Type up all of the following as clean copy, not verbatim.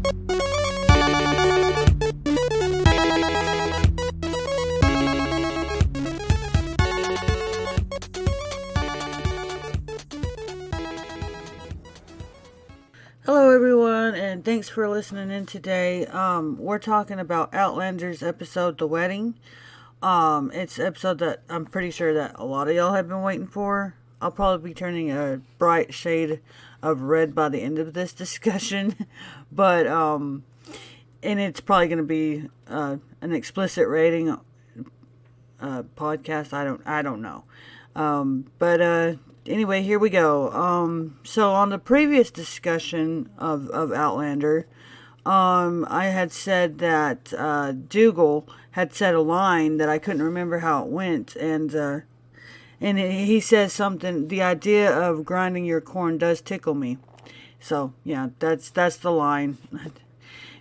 Hello everyone, and thanks for listening in today. We're talking about Outlander's episode, The Wedding. It's an episode that I'm pretty sure that a lot of y'all have been waiting for. I'll probably be turning a bright shade of red by the end of this discussion, but and it's probably going to be an explicit rating podcast. I don't know, but anyway, here we go. So on the previous discussion of Outlander, I had said that Dougal had said a line that I couldn't remember how it went, and he says something. The idea of grinding your corn does tickle me. So yeah, that's the line.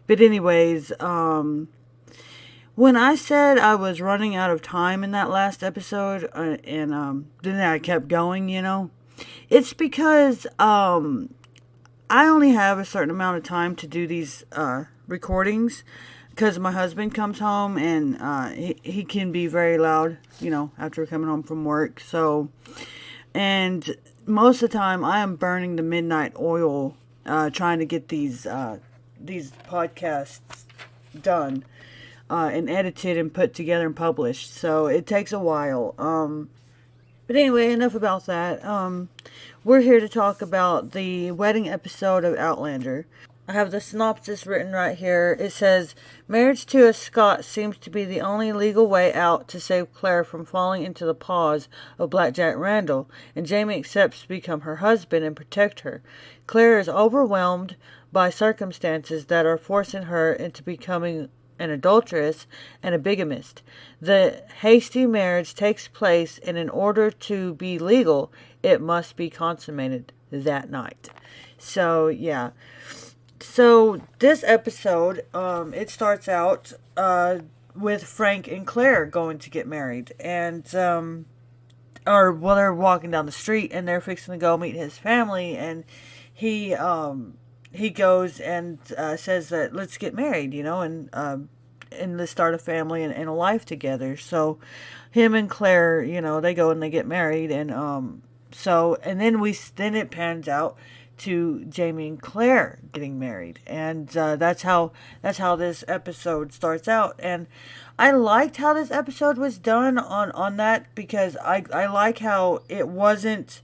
But anyways, when I said I was running out of time in that last episode, and then I kept going, it's because I only have a certain amount of time to do these recordings, because my husband comes home and he can be very loud, after coming home from work. So, and most of the time I am burning the midnight oil trying to get these podcasts done. And edited and put together and published. So it takes a while. But anyway, enough about that. We're here to talk about the wedding episode of Outlander. I have the synopsis written right here. It says, marriage to a Scot seems to be the only legal way out to save Claire from falling into the paws of Blackjack Randall, and Jamie accepts to become her husband and protect her. Claire is overwhelmed by circumstances that are forcing her into becoming an adulteress and a bigamist. The hasty marriage takes place, and in order to be legal, it must be consummated that night. So, yeah. So, this episode, it starts out with Frank and Claire going to get married. And, they're walking down the street, and they're fixing to go meet his family, and he goes and says that let's get married, and let's start a family and a life together. So him and Claire, they go and they get married, and then it pans out to Jamie and Claire getting married, and that's how this episode starts out. And I liked how this episode was done on that, because I like how it wasn't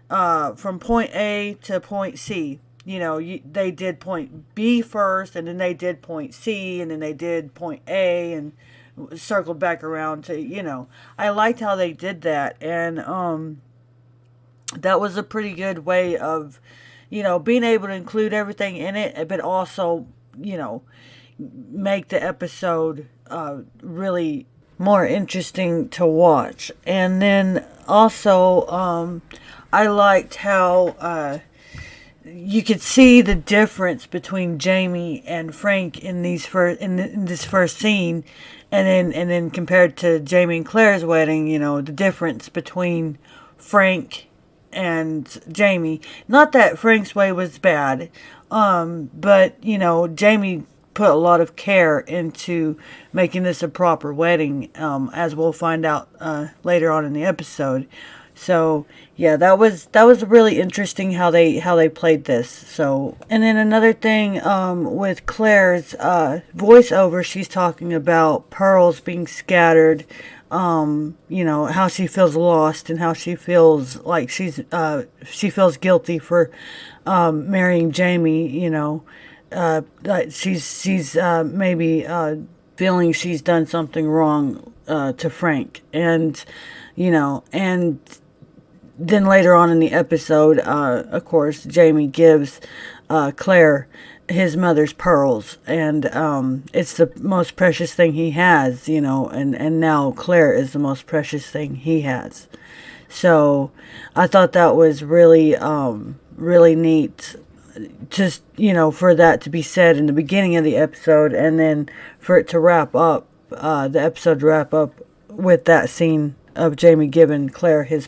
from point A to point C. They did point B first, and then they did point C, and then they did point A, and circled back around to, I liked how they did that. And that was a pretty good way of, being able to include everything in it, but also, make the episode really more interesting to watch. And then also, I liked how you could see the difference between Jamie and Frank in this first scene, and then compared to Jamie and Claire's wedding, the difference between Frank and Jamie. Not that Frank's way was bad, but Jamie put a lot of care into making this a proper wedding, as we'll find out later on in the episode. So yeah, that was really interesting how they played this. So, and then another thing with Claire's voiceover, she's talking about pearls being scattered, how she feels lost, and how she feels like she feels guilty for marrying Jamie. She's maybe feeling she's done something wrong to Frank, and and then later on in the episode, of course, Jamie gives Claire his mother's pearls, and it's the most precious thing he has, and now Claire is the most precious thing he has. So I thought that was really, really neat, just, for that to be said in the beginning of the episode, and then for it to wrap up, the episode to wrap up with that scene of Jamie giving Claire his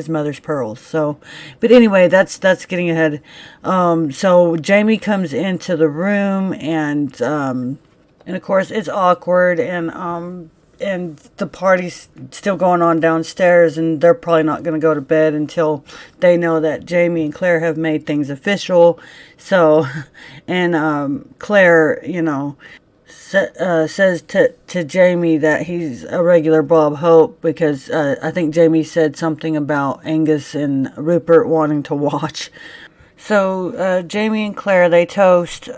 mother's pearls. So, but anyway, that's getting ahead. So Jamie comes into the room, and of course it's awkward, and the party's still going on downstairs, and they're probably not going to go to bed until they know that Jamie and Claire have made things official. So, and Claire, says to Jamie that he's a regular Bob Hope, because I think Jamie said something about Angus and Rupert wanting to watch. So Jamie and Claire, they toast.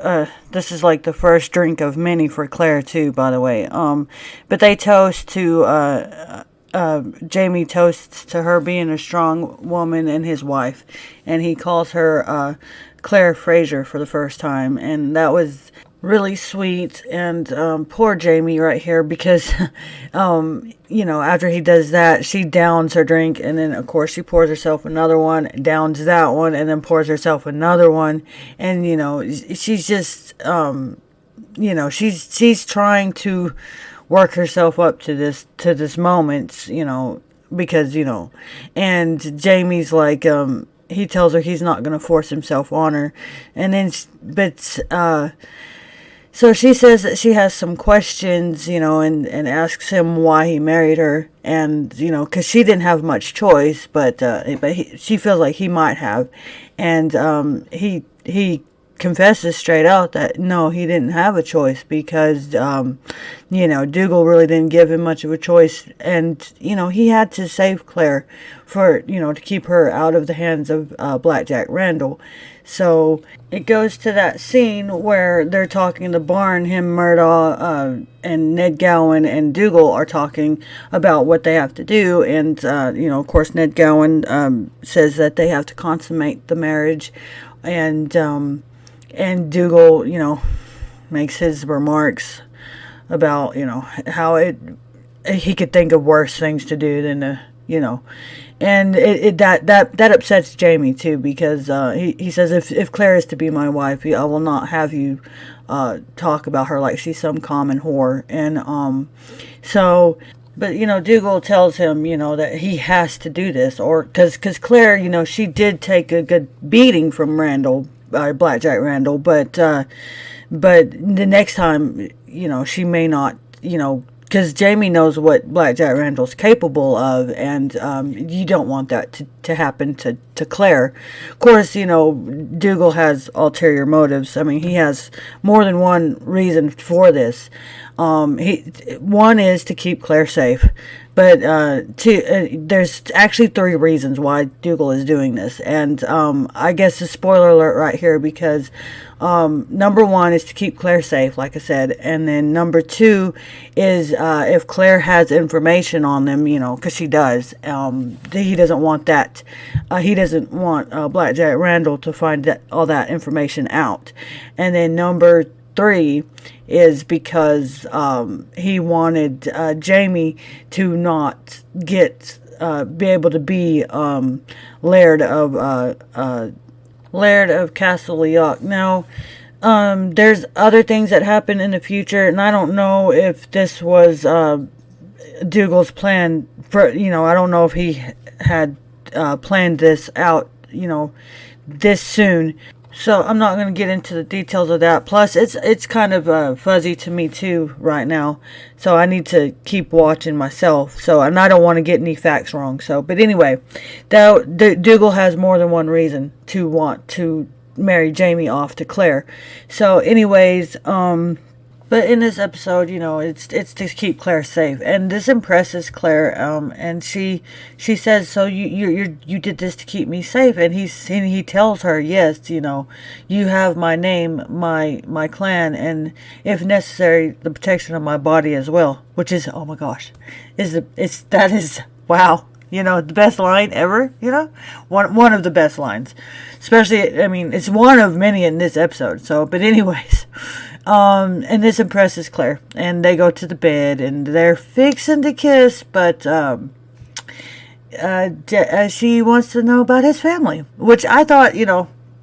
This is like the first drink of many for Claire too, by the way. But they toast to Jamie toasts to her being a strong woman and his wife, and he calls her Claire Fraser for the first time, and that was really sweet. And poor Jamie right here, because after he does that, she downs her drink, and then of course she pours herself another one, downs that one, and then pours herself another one. And she's just she's trying to work herself up to this moment, because and Jamie's like, he tells her he's not going to force himself on her, and then so she says that she has some questions, and asks him why he married her, and because she didn't have much choice, but she feels like he might have, and he confesses straight out that no, he didn't have a choice, because Dougal really didn't give him much of a choice, and he had to save Claire for to keep her out of the hands of Blackjack Randall. So it goes to that scene where they're talking in the barn. Him, Murdaugh, and Ned Gowan and Dougal are talking about what they have to do. And, of course, Ned Gowan says that they have to consummate the marriage. And Dougal, makes his remarks about, how he could think of worse things to do than and that upsets Jamie too, because he says, if Claire is to be my wife, I will not have you talk about her like she's some common whore. And but Dougal tells him that he has to do this, or because Claire, she did take a good beating from Blackjack Randall, but the next time she may not, because Jamie knows what Blackjack Randall's capable of, and you don't want that to happen to Claire. Of course, Dougal has ulterior motives. I mean, he has more than one reason for this. One is to keep Claire safe, but there's actually 3 reasons why Dougal is doing this, and I guess a spoiler alert right here, because number 1 is to keep Claire safe, like I said, and then number 2 is if Claire has information on them, because she does, he doesn't want that. He doesn't want Blackjack Randall to find all that information out. And then number 3 is because he wanted Jamie to not be able to be Laird of Castle Leoch. Now, there's other things that happen in the future, and I don't know if this was Dougal's plan. I don't know if he had planned this out, this soon. So I'm not going to get into the details of that. Plus, it's kind of fuzzy to me too right now. So I need to keep watching myself. And I don't want to get any facts wrong. But anyway, Dougal has more than one reason to want to marry Jamie off to Claire. So anyways, but in this episode, it's to keep Claire safe, and this impresses Claire. And she says, "So you did this to keep me safe?" And he tells her, "Yes, you have my name, my clan, and if necessary, the protection of my body as well." Which is, oh my gosh, that is wow. The best line ever. One of the best lines, especially. I mean, it's one of many in this episode. But anyways. And this impresses Claire, and they go to the bed, and they're fixing to kiss, but she wants to know about his family, which I thought,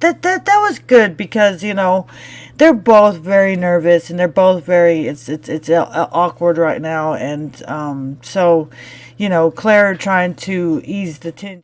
that was good because they're both very nervous and they're both very it's awkward right now, and so Claire trying to ease the tension